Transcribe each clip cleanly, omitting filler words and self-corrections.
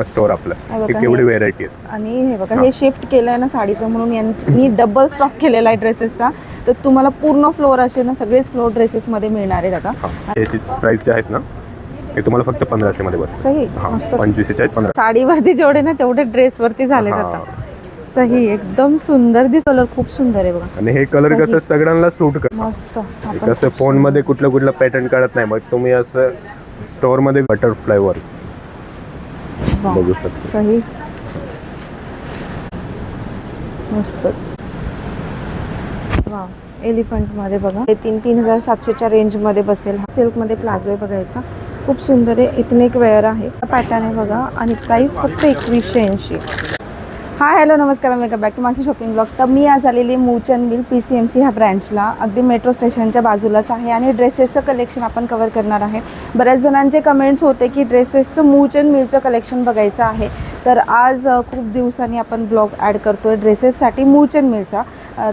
पूर्ण स्टोर आपलं. केवढी व्हेरायटी आहे. आणि हे बघा हे शिफ्ट केलंय ना साडीचं, म्हणून यांनी डबल स्टॉक केलेला आहे ड्रेसेसचा. तर तुम्हाला पूर्ण फ्लोअर असे ना सगळेच फ्लोअर ड्रेसेस मध्ये मिळणार आहेत आता. याची प्राइस जे आहेत ना हे तुम्हाला फक्त 1500 मध्ये बस. सही. 2500 चे 15. साडीवरती जेवढे ना तेवढे ड्रेसवरती झाले आता. सही, एकदम सुंदर कलर खूप सुंदर आहे बघा. आणि हे कलर कसं सगळ्यांना सूट करतं. मस्त. कसं फोन मध्ये कुठलं पॅटर्न काढत नाही, मग तुम्ही असं स्टोर मध्ये बटरफ्लाय वर बघू शकता. सही, मस्तच. वाव, एलिफंट मध्ये बघा. हे 3700च्या रेंज मध्ये बसेल. सिल्क मध्ये प्लाझो आहे बघायचा, खूप सुंदर आहे. इथनेक वेअर आहे, पॅटर्न आहे बघा. आणि प्राइस फक्त 2180. हाय हॅलो नमस्कार, वेलकम बॅक टू माझी शॉपिंग ब्लॉग. तर मी आज आलेली मूचन मिल PCMC ह्या ब्रँचला, अगदी मेट्रो स्टेशनच्या बाजूलाच आहे. आणि ड्रेसेसचं कलेक्शन आपण कवर करणार आहे. बऱ्याच जणांचे कमेंट्स होते की ड्रेसेसचं मूचन मिलचं कलेक्शन बघायचं आहे. तर आज खूप दिवसांनी आपण ब्लॉग ॲड करतो आहे ड्रेसेससाठी मूचन मिलचा.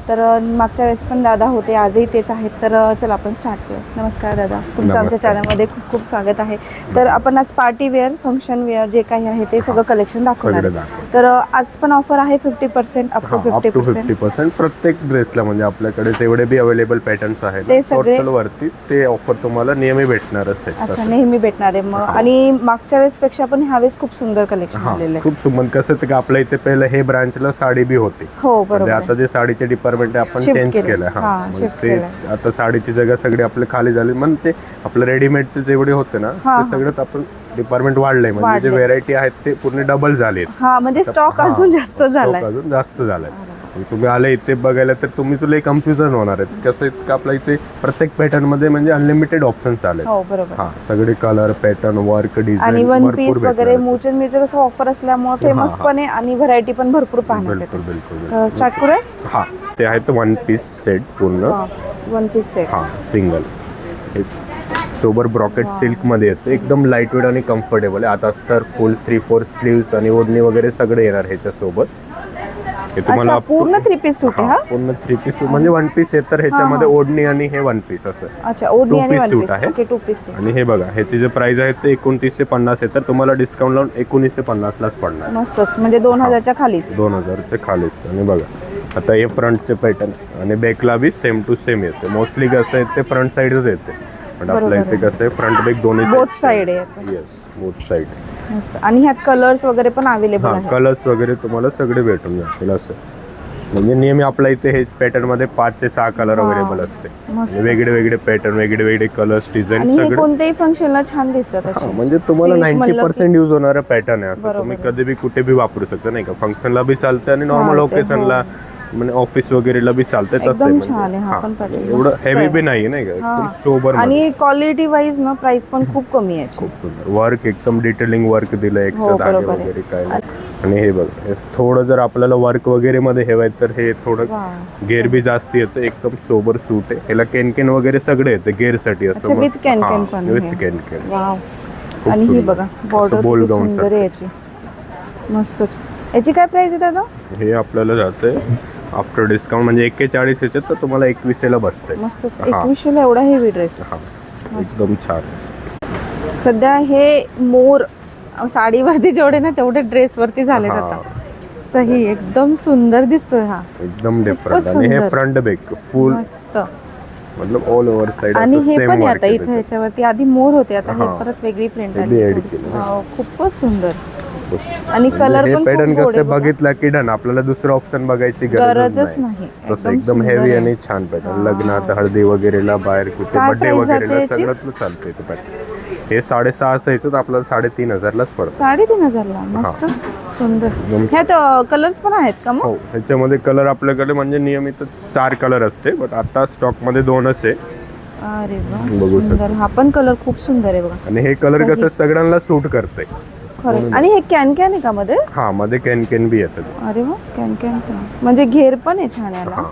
तर मागच्या वेळेस पण दादा होते, आजही तेच आहेत. तर चला आपण स्टार्ट करूया. नमस्कार दादा, तुमचं आमच्या चॅनलमध्ये खूप खूप स्वागत आहे. तर आपण आज पार्टी वेअर, फंक्शन वेअर जे काही आहे ते सगळं कलेक्शन दाखवणार आहे. तर आज पण ऑफर आहे 50% अप टू 50%. प्रत्येक ड्रेसला म्हणजे आपल्याकडे जेवढे बी अवेलेबल पॅटर्न्स आहेत ते सगळे वरती ते ऑफर तुम्हाला नेहमी भेटणार असेल. अच्छा, नेहमी भेटणार आहे मग. आणि मागच्या वेळेस पेक्षा पण ह्यावेळेस खूप सुंदर कलेक्शन आलेलं आहे. खूप सुंदर. कसं ते आपल्या इथे पहिलं हे ब्रांचला साडी बी होती. हो बरोबर. आता जे साडीचे डिपार्टमेंट आहे आपण चेंज केलं. ते आता साडीची जागा सगळी आपले खाली झाली. म्हणजे आपलं रेडीमेडचे जेवढे होते ना ते सगळं आपण डिपार्टमेंट वाढलंय. म्हणजे जे व्हेरायटी आहेत ते पूर्ण डबल झाले. म्हणजे स्टॉक अजून जास्त झालाय. अजून जास्त झालाय. तुम्ही आले इथे बघायला तर तुला कन्फ्युजन होणार आहे. कसं का आपल्या इथे प्रत्येक पॅटर्न मध्ये म्हणजे अनलिमिटेड ऑप्शन्स आले. हो बरोबर. सगळे कलर, पॅटर्न, वर्क, डिझाइन आणि वन पीस वगैरे मूचन मिलचं कसं ऑफर असल्यामुळे फेमस पण आहे आणि व्हरायटी पण भरपूर पाहण्यात येते. बिलकुल. स्टार्ट करूया. ते आहेत वन पीस सेट पूर्ण. One piece set single sober brocade silk मध्ये येते. एकदम लाईट वेट आणि कम्फर्टेबल आहे. आता तर फुल 3/4 स्लीव्स आणि ओढणी वगैरे सगळे येणार ह्याच्या सोबत. हे तुम्हाला पूर्ण 3 पीस सूट आहे. पूर्ण 3 पीस म्हणजे वन पीस आहे. तर ह्याच्यामध्ये ओढणी आणि हे वन पीस असं. अच्छा, ओढणी आणि वन पीस. आहे. Okay, 2 piece. आणि हे बघा ह्याची जे प्राइस आहे ते 2950 आहे. तर तुम्हाला डिस्काउंट लावून 1950 लाच पडणार. मस्तच, म्हणजे 2000च्या खालीच. 2000च्या खालीच. आणि बघा आता हे फ्रंटचे पॅटर्न आणि बॅकला बी सेम टू सेम येते. मोस्टली कसं आहे ते फ्रंट साईडच येते. पण आपल्या इथे कसं आहे फ्रंट बॅक दोन्ही बोथ साइड आहे याचं. Yes, both side. मस्त. आणि ह्यात कलर्स वगैरे पण अवेलेबल आहेत. कलर्स वगैरे तुम्हाला सगळे भेटून जातील. असं म्हणजे नेहमी आपल्या इथे हे पॅटर्न मध्ये 5 ते 6 कलर अवेलेबल असते. वेगळे वेगळे पॅटर्न, वेगळे वेगळे कलर्स, डिझाईन सगळे कोणत्याही फंक्शनला छान दिसतात. म्हणजे तुम्हाला 90% यूज होणारा पॅटर्न आहे. असं तुम्ही कधी बी कुठे बी वापरू शकता नाही का. फंक्शनला बी चालतं आणि नॉर्मल ओकेशनला म्हणजे ऑफिस वगैरेला बी चालते. तसं एवढं हेवी बी नाही का. सोबर आणि क्वालिटी वाईज ना प्राइस पण खूप कमी आहे. खूप सुंदर वर्क, एकदम डिटेलिंग वर्क दिलं एक्स्ट्रा धागे वगैरे काय. आणि हे बघ थोडं जर आपल्याला वर्क वगैरे मध्ये हेवायचं तर हे थोडं गेअर बी जास्त येतं. एकदम सोबर सूट आहे. ह्याला कॅनकॅन वगैरे सगळे येते गेअर साठी. असं विथ कॅनकॅन पण. विथ कॅनकॅन. आणि ही बघा बॉर्डर सुंदर आहे याची. मस्तच. याची काय प्राइस आहे दादा? हे आपल्याला जाते आफ्टर डिस्काउंट म्हणजे 41 याच्यात तर तुम्हाला 21 ला बसते. मस्तच. 21 ला एवढा हेवी ड्रेस. एकदम छान. सध्या हे मोर साडीवरती जेवढे ना तेवढे ड्रेसवरती झाले आता. सही, एकदम सुंदर दिसतोय हा. एकदम डिफरंट. आणि हे फ्रंट बॅक फुल मस्त. मतलब ऑल ओव्हर साइड. आणि हे पण आता इथे ह्याच्यावरती आधी मोर होते, आता हे परत वेगळी प्रिंट आली. खूपच सुंदर. आणि कलर पण पॅटर्न कसं बघितला की डन, आपल्याला दुसरं ऑप्शन बघायची गरजच नाही. तसं एकदम हेवी आणि छान पॅटर्न. लग्नात, हळदी वगैरेला, बाहेर कुठे बर्थडे वगैरेला सगळं चालतंय ते पॅटर्न. हे 6,500 याचं आपल्याला 3,500 लाच पडतं. 3,500 ला. मस्त सुंदर. ह्यात कलर्स पण आहेत का मग? हो, ह्याच्यामध्ये कलर आपल्याकडे म्हणजे नियमित 4 कलर असते. बट आता स्टॉक मध्ये 2च आहे. अरे वा, सुंदर. हा पण कलर खूप सुंदर आहे बघा. आणि हे कलर कसं सगळ्यांना सूट करते. आणि हे कॅन आहे का मध्ये? मध्ये कॅन बी येतात. अरे वा, कॅन म्हणजे घेर पण आहे छान याला.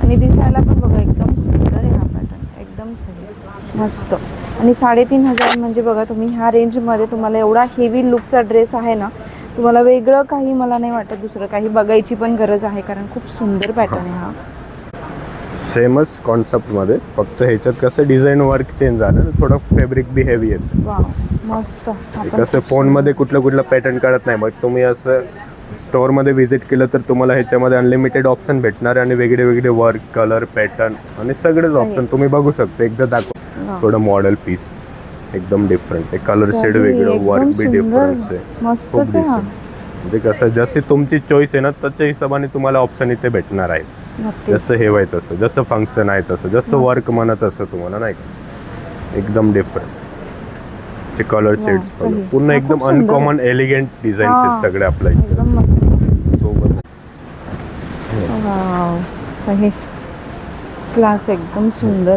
आणि दिसायला पण बघा एकदम सुंदर आहे हा पॅटर्न. एकदम सही, मस्त. आणि 3,500 म्हणजे बघा तुम्ही ह्या रेंज मध्ये तुम्हाला एवढा हेवी लुकचा ड्रेस आहे ना. तुम्हाला वेगळं काही मला नाही वाटत दुसरं काही बघायची पण गरज आहे, कारण खूप सुंदर पॅटर्न आहे हा. सेमच कॉन्सेप्ट मध्ये, फक्त ह्याच्यात कसं डिझाईन वर्क चेंज झालं, थोडं फॅब्रिक बी हेवी येतं. वाव मस्त. कसं फोनमध्ये कुठलं पॅटर्न काढत नाही, मग तुम्ही असं स्टोअरमध्ये व्हिजिट केलं तर तुम्हाला ह्याच्यामध्ये अनलिमिटेड ऑप्शन भेटणार आणि वेगळे वेगळे वर्क, कलर, पॅटर्न आणि सगळेच ऑप्शन तुम्ही बघू शकता. एकदा दाखव थोडं मॉडेल पीस एकदम डिफरंट आहे, कलर शेड वेगळं, वर्क बी डिफरन्स आहे, खूप different. म्हणजे कसं जशी तुमची चॉईस आहे ना त्याच्या हिशोबाने तुम्हाला ऑप्शन इथे भेटणार आहेत. जसं हे व्हाय तसं, जसं फंक्शन आहे तसं, जसं वर्क म्हणत असं तुम्हाला नाही का, एकदम डिफरंट कलर शेड्स पूर्ण एकदम अनकॉमन एलिगंट डिझाईन्स आहेत सगळे आपल्या सोबत. वाव सही क्लास, एकदम सुंदर.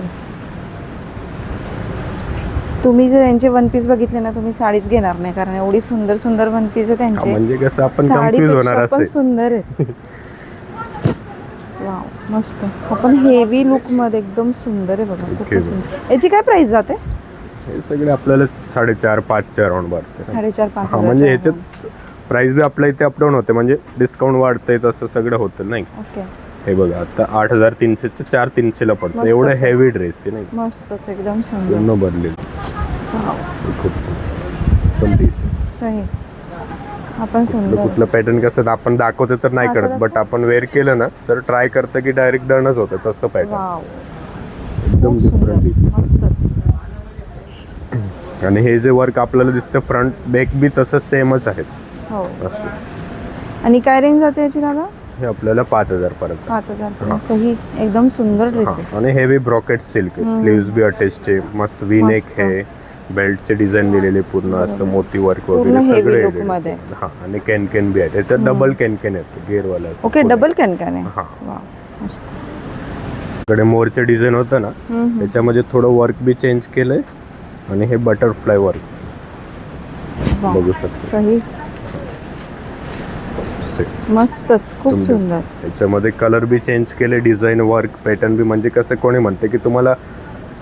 तुम्ही जर यांचे वन पीस बघितले ना तुम्ही साडीच घेणार नाही, कारण एवढी सुंदर सुंदर वन पीस आहे त्यांचे. म्हणजे कसं आपण कन्फ्यूज होणार पण असे सुंदर आहे. वाव मस्त. आपण हेवी लुक मध्ये एकदम सुंदर आहे बघा, खूप सुंदर. याची काय प्राइस जाते? हे सगळे आपल्याला 4.5-5च्या अराउंड वाटते. 4.5-5 म्हणजे ह्याच्यात प्राइस बी आपल्या इथे अपडाऊन होते, म्हणजे डिस्काउंट वाढतंय तसं सगळं होतं नाही. ओके. हे बघा आता 8,300चं 4,300ला पडतं. एवढं हेवी ड्रेस आहे नाही, मस्तच एकदम सुंदर. पूर्ण भरलेलं, खूप सुंदर पण decent. सही. आपण सुंदर कुठलं पॅटर्न कसं आपण दाखवतो तर नाही करत, बट आपण वेअर केलं ना तर ट्राय करतं की डायरेक्ट डनच होतं तसं पॅटर्न. वाव एकदम डिफरंट दिसतं. मस्तच. आणि हे जे वर्क आपल्याला दिसतं फ्रंट बॅक बी तसं सेमच आहेत. हो. असं आणि काय रेंज जाते याची दादा? हे आपल्याला 5,000 पर्यंत. 5,000 पर्यंत. सही एकदम सुंदर ड्रेस आहे. आणि हेवी ब्रॉकेट सिल्क, स्लीव्स बी अटॅचचे, मस्त वी नेक हे, बेल्टचे डिझाईन दिलेले पूर्ण असं मोती वर्क वगैरे सगळे मध्ये. हा. आणि कॅन बी आहे त्याच्यात, डबल कॅन येतं गेअरवाला. ओके, डबल कॅन आहे. हा. वाव मस्त. कडे मोरचे डिझाईन होतं ना त्याच्यामध्ये थोडं वर्क बी चेंज केलंय आणि हे बटरफ्लाय वर्क बघू शकता. सही मस्तच, खूप सुंदर. त्याच्यामध्ये कलर बी चेंज केले, डिझाईन वर्क पॅटर्न बी, म्हणजे कसं कोणी म्हणते की तुम्हाला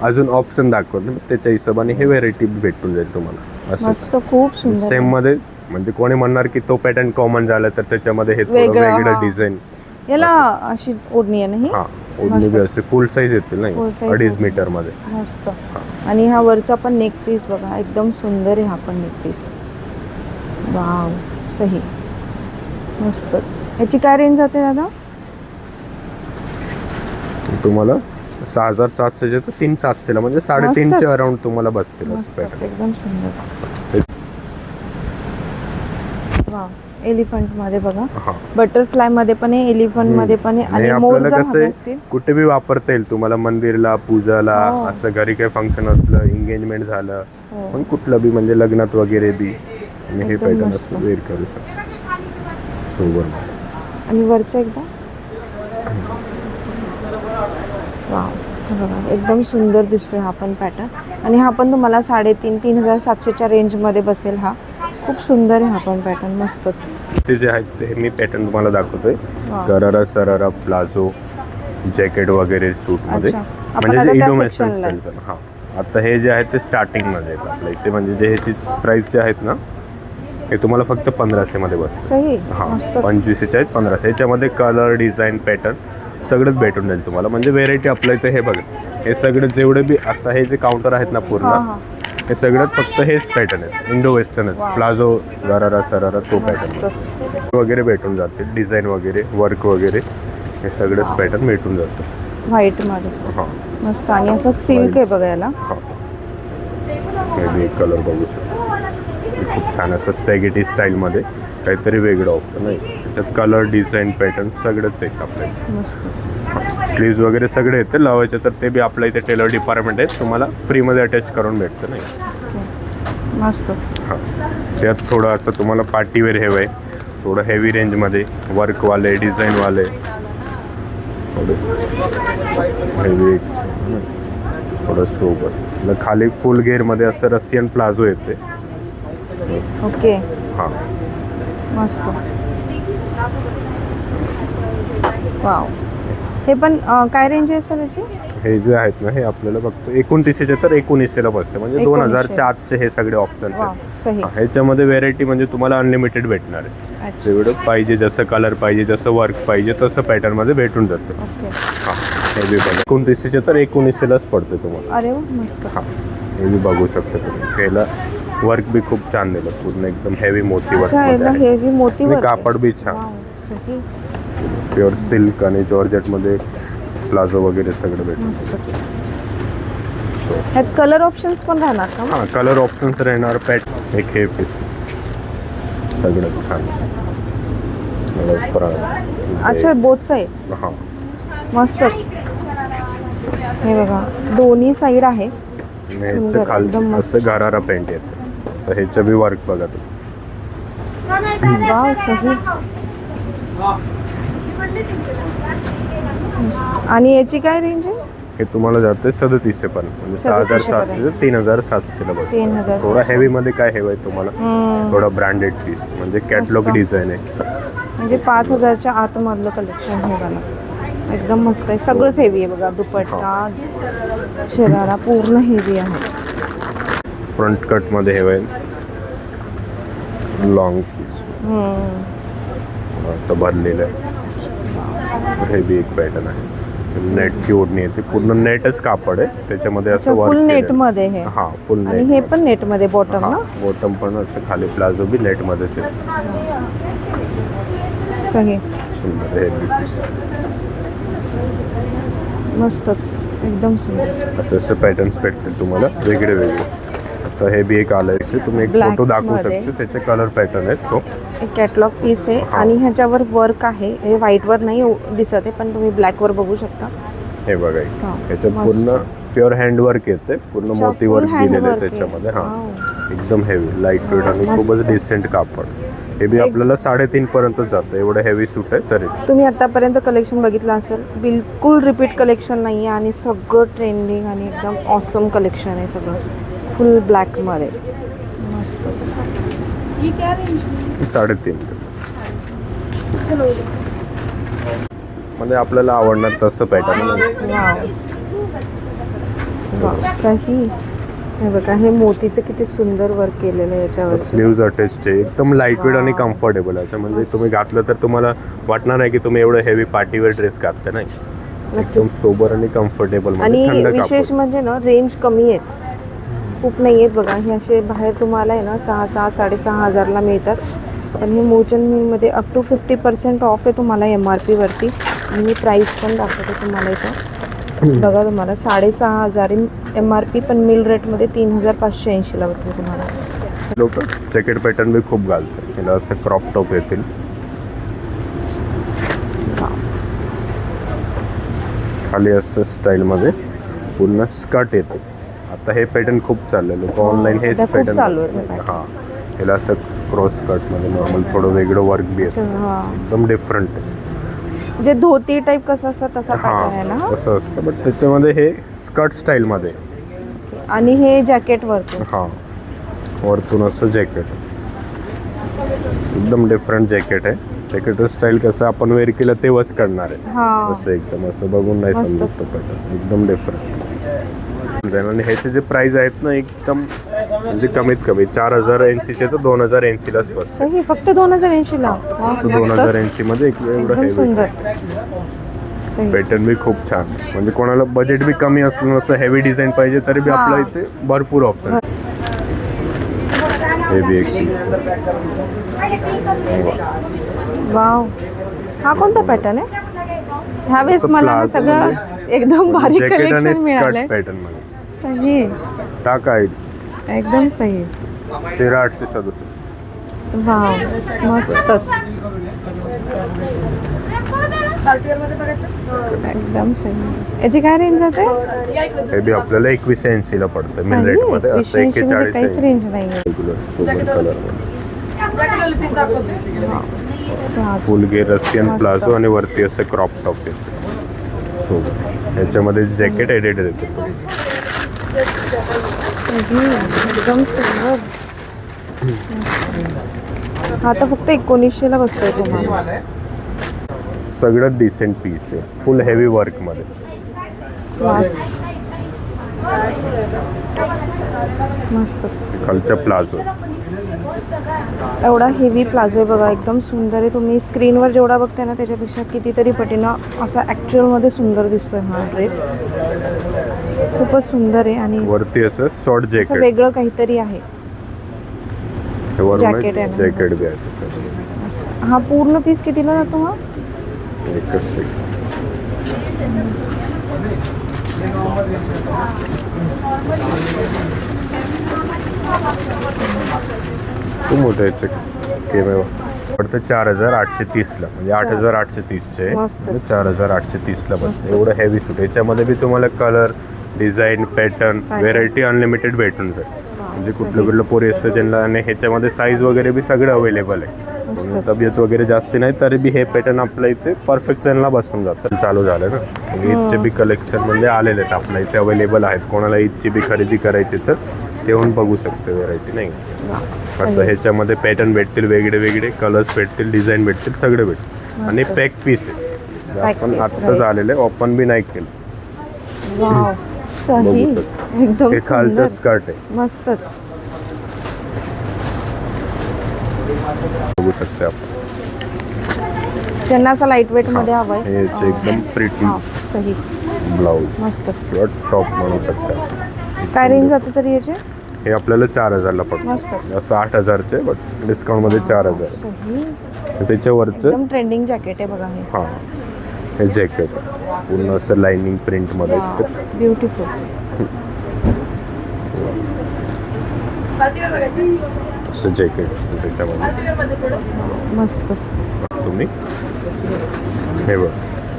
अजून ऑप्शन दाखवत त्याच्या हिशोबाने हे व्हेरायटी भेटून जाईल तुम्हाला. मस्त, खूप सुंदर. सेम मध्ये म्हणजे कोणी म्हणणार की तो पॅटर्न कॉमन झाला तर त्याच्यामध्ये हे थोडं वेगळं डिझाईन. याला अशी ओढणी आहे ना ही? हा, ओढणी बी असते, फुल साईज येते नाही, 2.5 मीटर मध्ये. मस्त. आणि हा वरचा पण नेक पीस बघा, एकदम सुंदर आहे हा पण नेक पीस. वाव सही मस्तच. याची काय रेंज जाते दादा? तुम्हाला 6,700 तर 3,700ला, म्हणजे 3,500च्या अराउंड तुम्हाला बसतील. एकदम सुंदर. वाव एलिफंट मध्ये बघा, बटरफ्लाय मध्ये पण आहे, एलिफंट मध्ये पण आहे. आणि मोर जर हवे असतील कुठे बी वापरता येईल तुम्हाला, मंदिरला, पूजाला, असं घरी काही फंक्शन असलं, एंगेजमेंट झालं, पण कुठलं बी म्हणजे लग्नात वगैरे बी आणि हे पॅटर्न असतं वेअर करू शकतो सोबर. आणि वरचं एकदा वाव बघा, एकदम सुंदर दिसतोय हा पण पॅटर्न. आणि हा पण तुम्हाला 3,500-3,700च्या रेंजमध्ये बसेल. हा खूप सुंदर आहे हा पण पॅटर्न, मस्तच. ते जे आहेत ते मी पॅटर्न तुम्हाला दाखवतोय. गरारा, सरारा, प्लाझो, जॅकेट वगैरे सूटमध्ये, म्हणजे जे इडोमेशन स्टाईल. हा, आता हे जे आहे ते स्टार्टिंगमध्ये आहेत आपल्या इथे, म्हणजे जे ह्याची प्राईस जे आहेत ना हे तुम्हाला फक्त 1,500 मध्ये बसतं. हा, 2500चे आहेत 1,500. ह्याच्यामध्ये कलर, डिझाईन, पॅटर्न सगळंच भेटून जाईल तुम्हाला. म्हणजे व्हेरायटी आपल्या इथे हे बघा, हे सगळं जेवढे बी आता हे जे काउंटर आहेत ना पूर्ण, हे सगळ्यात फक्त हेच पॅटर्न आहेत, इंडो वेस्टर्नच. प्लाझो, गरारा, सरारा, तो पॅटर्न वगैरे भेटून जाते, डिझाईन वगैरे, वर्क वगैरे हे सगळंच पॅटर्न भेटून जातं व्हाईट मध्ये. हां मस्त. आणि असं सिल्क आहे बघायला. हे कलर बघू शकतो, खूप छान असं स्पॅगेटी स्टाईलमध्ये काहीतरी वेगळं ऑप्शन आहे. त्याच्यात कलर, डिझाईन, पॅटर्न सगळंच येतं आपल्याला. स्लीव्ज वगैरे सगळे येते लावायचे तर ते बी आपल्या इथे टेलर डिपार्टमेंट आहे, तुम्हाला फ्रीमध्ये अटॅच करून भेटतं नाही. मस्त. हां, त्यात थोडं असं तुम्हाला पार्टीवेअर हवं आहे, थोडं हेवी रेंजमध्ये, वर्कवाले, डिझाईनवाले, हेवी, थोडं सोबत. खाली फुल गेअरमध्ये असं रशियन प्लाझो येते. ओके. हां मस्त. वाव. हे पण काय रेंज आहे सर याची? हे जे आहेत ना हे आपल्याला फक्त 2900चे तर 1900ला बसते, म्हणजे 2000च्या आतचे हे सगळे ऑप्शन आहेत. ह्याच्यामध्ये व्हेरायटी म्हणजे तुम्हाला अनलिमिटेड भेटणार आहे. जेवढं पाहिजे, जसं कलर पाहिजे, जसं वर्क पाहिजे तसं पॅटर्नमध्ये भेटून जातं. ओके. हां, हेवी बघा 2900 तर 1900लाच पडते तुम्हाला. अरे वा, मस्त. हां हेवी बघू शकता तुम्ही. त्याला वर्क बी खूप छान दिलं, पूर्ण एकदम हेवी मोती वर्क अच्छा, याला हेवी मोती आणि वर्क आहे. कापड बी छान, वाव, सही. प्युअर सिल्क आणि जॉर्जेटमध्ये प्लाझो वगैरे सगळं भेटतं. मस्तच. ह्यात कलर ऑप्शन्स पण राहणार का? हां कलर ऑप्शन्स राहणार. पॅट एक हे पीस सगळं छान. अच्छा, बोथ साईड. हां मस्तच. हे बघा, दोन्ही साईड आहे. ह्याचं सुंदर, खाली एकदम मस्त. असं घरारा पेंट येतं, तर ह्याचं बी वर्क बघा तुम्ही. वाव, सही. मस्त. आणि याची काय रेंज आहे? हे तुम्हाला जाते 3700 पण, म्हणजे 6700 ते 3700ला बसतं. 3700. थोडा हेवी मध्ये काय हवंय तुम्हाला, थोडा ब्रँडेड पीस म्हणजे कॅटलॉग डिझाईन आहे. म्हणजे 5000च्या आतमधलं कलेक्शन हे बघा, एकदम मस्त आहे. सगळंच हेवी आहे बघा, दुपट्टा, शरारा पूर्ण हेवी आहे. फ्रंट कट मध्ये हवंय, लॉंग पीस आता भरलेलं आहे. हे बी एक पॅटर्न आहे. नेटची ओढणी आहे, ती पूर्ण नेटच कापड आहे, त्याच्यामध्ये असं वर्क फुल नेट मध्ये हे. हां फुल आणि नेट. हे पण नेट मध्ये बॉटम ना. बॉटम पण असं खाली प्लाझो बी नेट मध्येच आहे. सही, सुंदर हे बी पीस. मस्तच, एकदम सुंदर. असं असं पॅटर्न्स भेटतील तुम्हाला वेगळे वेगळे. आता हे बी एक आलं आहे, तुम्ही एक Black फोटो दाखवू मध्ये. शकते, त्याचे कलर पॅटर्न आहेत तो. एक कॅटलॉग पीस आहे आणि ह्याच्यावर वर्क आहे. हे व्हाईटवर नाही दिसत आहे, पण तुम्ही ब्लॅकवर बघू शकता. हे बघा हां, याच्यात मस्त. पूर्ण प्युअर हँडवर्क येते, पूर्ण अच्छा, मोती full वर्क दिलेलं handwork आहे आहे. त्याच्यामध्ये. हां Wow. एकदम हेवी लाईट वेट आणि मस्त. खूपच डिसेंट कापड. हे बी आपल्याला 3.5 पर्यंत जातं, एवढं हेवी सूट आहे तरी. तुम्ही आतापर्यंत कलेक्शन बघितलं असेल, बिलकुल रिपीट कलेक्शन नाही आहे आणि सगळं ट्रेंडिंग आणि एकदम ऑसम कलेक्शन आहे सगळं. फुल ब्लॅकमध्ये मस्त. 3.5 म्हणजे आपल्याला आवडणार तसं पॅटर्न. वाव, सही. हे बघा, हे मोतीचं किती सुंदर वर्क केलेलं आहे याच्यावर. स्लीव्ज अटॅच्ड आहे, एकदम लाईट वेट आणि कम्फर्टेबल आहे. म्हणजे तुम्ही घातलं तर तुम्हाला वाटणार नाही की तुम्ही एवढं हेवी पार्टीवेअर ड्रेस घातलं नाही. एकदम सोबर आणि कम्फर्टेबल आणि थंड विशेष कापड. म्हणजे ना, रेंज कमी आहेत, खूप नाही आहेत बघा. हे असे बाहेर तुम्हाला आहे ना 6,500 मिळतात, पण हे मोचन मिलमध्ये अप टू 50% ऑफ आहे तुम्हाला MRP वरती. आणि मी प्राईस पण दाखवते तुम्हाला इथं बघा. तुम्हाला 6,500 MRP, पण मिल रेटमध्ये 3,580ला बसेल तुम्हाला. लोक जॅकेट पॅटर्न बी खूप घालतात, त्याला असं क्रॉप टॉप येतील. खाली असं स्टाईलमध्ये पूर्ण स्कर्ट येते. आता हे पॅटर्न खूप चाललं, लोक ऑनलाईन हेच सध्या खूप पॅटर्न. चालू आहे हे हां याला असं क्रॉस कटमध्ये नॉर्मल थोडं वेगळं वर्क बी अच्छा, येतं, हां. एकदम डिफरंट आहे. जे धोती टाईप कसं असतं तसा पॅटर्न आहे हां ना. असं असतं, बट त्याच्यामध्ये हे स्कर्ट स्टाईलमध्ये. आणि हे जॅकेट वरती. हां वरतून असं जॅकेट, एकदम डिफरंट जॅकेट आहे. जॅकेट स्टाईल कसं आपण वेअर केलं तेव्हाच करणार आहे, हां, असं एकदम असं बघून नाही मस्तच. समजतं पॅटर्न, एकदम डिफरंट. आणि ह्याचे जे प्राइस आहेत ना एकदम म्हणजे कमीत कमी 4,080 तर 2,080लाच बसतं. सही. फक्त 2,080ला. वाह, मस्तच. 2,080 मध्ये एक एवढं एकदम हेवी सुंदर. सही. पॅटर्न बी खूप छान. म्हणजे कोणाला बजेट बी कमी असलं, असं हेवी डिझाईन पाहिजे तरी बी आपल्या इथे भरपूर ऑप्शन. हे बी एक वाव, हा कोणता पॅटर्न आहे? ह्यावेळेस असं मला ना प्लाझो सगळं एकदम भारी जॅकेट आणि कलेक्शन मिळालंय. स्कर्ट पॅटर्न मध्ये. सही, टाका एकदम सही. 13,867. वाव, मस्तच. एकदम सही. याची काय रेंज जाते? हे बी आपल्याला 2180 ला पडतं मिल रेट मध्ये. असं 2180 मध्ये काहीच 41 रेंज नाही. रेग्युलर सोबर कलर फुल गे रशियन प्लाझो आणि वरती असं क्रॉप टॉप येते सोबर. याच्यामध्ये जॅकेट एडिट येते. एकदम सुंदर. हा तर फक्त 1900ला बसतोय तुम्हाला. सगळं डिसेंट पीस आहे, फुल हेवी वर्क मध्ये. वास, मस्तच. खालचा प्लाझो एवढा हेवी प्लाझो आहे बघा, एकदम सुंदर आहे. तुम्ही स्क्रीनवर जेवढा बघताय ना त्याच्यापेक्षा कितीतरी पटीनं असा ॲक्च्युअलमध्ये सुंदर दिसतोय हा ड्रेस. खूपच सुंदर आहे आणि वरती असं शॉर्ट असं जॅकेट, वेगळं काहीतरी आहे. जॅकेट आहे ना. जॅकेट बी आहे त्याच्यात. हा पूर्ण पीस कितीला जातो हा? एकच सेकंड. खूप मोठं याचे केमेवा पडतं 4830ला, म्हणजे 8830चे मस्तच. 4830ला बस. मस्तच. एवढं हेवी सूट. याच्यामध्ये बी तुम्हाला colour, design, pattern, variety unlimited भेटून जाईल. म्हणजे कुठलं पोरी असतं ज्यांना, आणि ह्याच्यामध्ये साईज वगैरे बी सगळं अवेलेबल आहे. म्हणून तब्येत वगैरे जास्ती नाही तरी बी हे पॅटर्न आपल्या इथे परफेक्ट त्यांना बसून जातं. चालू झालं ना, म्हणजे ईदचे बी कलेक्शन म्हणजे आलेले आहेत आपल्या इथे, अवेलेबल आहेत. कोणाला ईदची बी खरेदी करायची तर ते येऊन बघू शकते व्हेरायटी, नाही असं. ह्याच्यामध्ये पॅटर्न भेटतील, वेगळे वेगळे कलर्स भेटतील, डिझाईन भेटतील, सगळे भेटतील. आणि पॅक पीस आहे, आपण आत्ताच आलेले, ओपन बी नाही केलं. वाव, सही, एकदम हे खालचं सुंदर, स्कर्ट आहे, मस्तच. बघू शकते आपण. त्यांना असं लाईट वेट मध्ये हवंय. हे एकदम प्रिटी हा, सही, ब्लाऊज मस्तच. किंवा टॉप म्हणू शकता. काय रेंज जाते तरी याचे? हे आपल्याला 4000ला पडतं. मस्तच. असं 8000चे, बट डिस्काउंटमध्ये 4000. सही, त्याच्यावरचं एकदम ट्रेंडिंग जॅकेट आहे बघा हे. हां, हे जॅकेट पूर्ण असं लाइनिंग प्रिंटमध्ये. ब्युटिफुल. असं जॅकेट त्याच्यामध्ये मस्तच. तुम्ही हे बघ,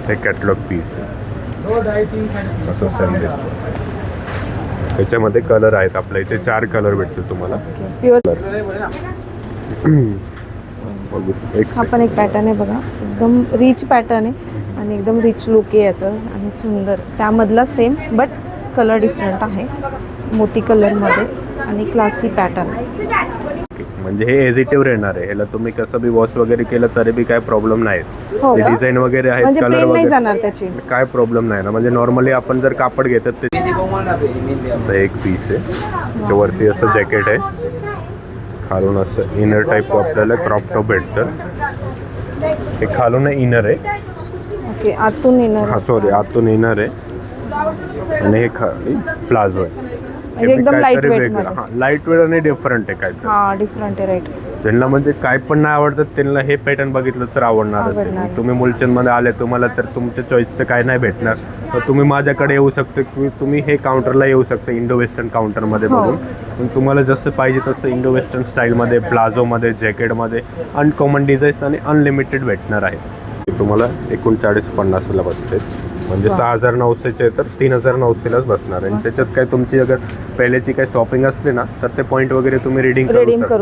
हे कॅटलॉग पीस आहे. असं सेम दिसतं. त्याच्यामध्ये कलर आहेत आपल्या इथे 4 कलर भेटतील तुम्हाला. प्युअर. बघू एक हा पण एक पॅटर्न आहे बघा, एकदम रिच पॅटर्न आहे आणि एकदम रिच लुक आहे याचं आणि सुंदर. त्यामधला सेम बट कलर डिफरंट आहे, मोती कलरमध्ये आणि क्लासी पॅटर्न. म्हणजे हे एजिटिव्ह राहणार आहे. ह्याला तुम्ही कसं बी वॉश वगैरे केलं तरी बी काय प्रॉब्लेम नाही. हो का? डिझाईन वगैरे आहेत, म्हणजे कलर प्लेन नाही वगैरे जाणार त्याची. काय प्रॉब्लेम नाही ना. म्हणजे नॉर्मली आपण जर कापड घेतात ते असं एक पीस आहे, त्याच्यावरती असं जॅकेट आहे, खालून असं इनर टाईप आपल्याला क्रॉप टॉप भेटतं. हे खालून इनर आहे, ओके, आतून येणार. हा सॉरी, आतून इनर आहे आणि हे खाली प्लाझो आहे. म्हणजे एकदम lightweight मध्ये. हा, लाईट वेट आणि डिफरंट आहे काय. हा, डिफरंट आहे, राईट. ज्यांना म्हणजे काय पण नाही आवडतं त्यांना हे पॅटर्न बघितलं तर आवडणारच आवडणार. आहे. तुम्ही मुलचंदमध्ये आले, तुम्हाला तर तुमच्या चॉईसचं काय नाही भेटणार, तर तुम्ही माझ्याकडे येऊ शकता, की तुम्ही हे काउंटरला येऊ शकता, इंडो वेस्टर्न काउंटरमध्ये हो. बघून. पण तुम्हाला जसं पाहिजे तसं इंडो वेस्टर्न स्टाईलमध्ये, प्लाझोमध्ये, जॅकेटमध्ये अनकॉमन डिझाईन्स आणि अनलिमिटेड भेटणार आहे. ते तुम्हाला 3950ला बसते. म्हणजे 6900चे तर 3900लाच बसणार. आणि त्याच्यात काय तुमची अगर पहिल्याची काही शॉपिंग असते ना तर ते पॉईंट वगैरे तुम्ही रिडीम Redeem करू शकता.